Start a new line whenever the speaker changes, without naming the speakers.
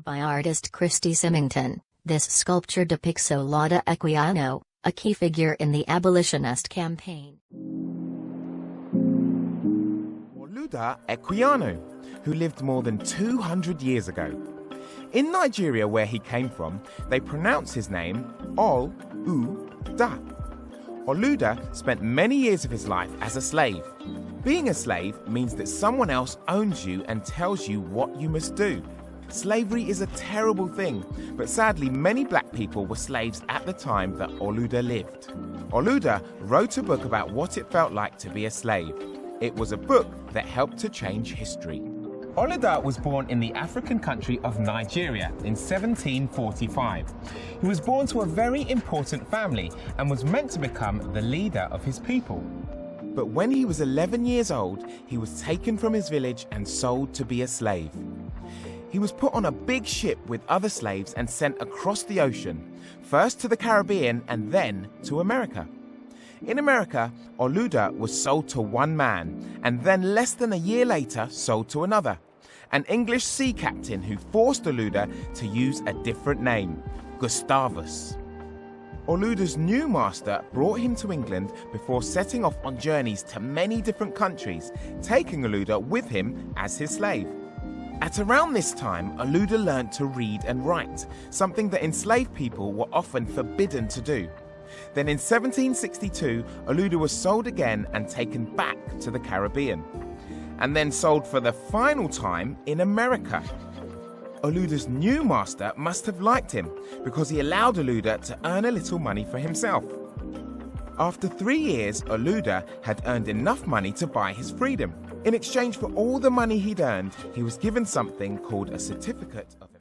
Created by artist Christy Symington, this sculpture depicts Olaudah Equiano, a key figure in the abolitionist campaign.
Olaudah Equiano, who lived more than 200 years ago. In Nigeria, where he came from, they pronounce his name Olaudah. Olaudah spent many years of his life as a slave. Being a slave means that someone else owns you and tells you what you must do. Slavery is a terrible thing, but sadly many black people were slaves at the time that Olaudah lived. Olaudah wrote a book about what it felt like to be a slave. It was a book that helped to change history. Olaudah was born in the African country of Nigeria in 1745. He was born to a very important family and was meant to become the leader of his people. But when he was 11 years old, he was taken from his village and sold to be a slave. He was put on a big ship with other slaves and sent across the ocean, first to the Caribbean and then to America. In America, Olaudah was sold to one man, and then less than a year later sold to another, an English sea captain who forced Olaudah to use a different name, Gustavus. Olaudah's new master brought him to England before setting off on journeys to many different countries, taking Olaudah with him as his slave. At around this time, Olaudah learned to read and write, something that enslaved people were often forbidden to do. Then in 1762, Olaudah was sold again and taken back to the Caribbean, and then sold for the final time in America. Olaudah's new master must have liked him because he allowed Olaudah to earn a little money for himself. After 3 years, Olaudah had earned enough money to buy his freedom. In exchange for all the money he'd earned, he was given something called a certificate of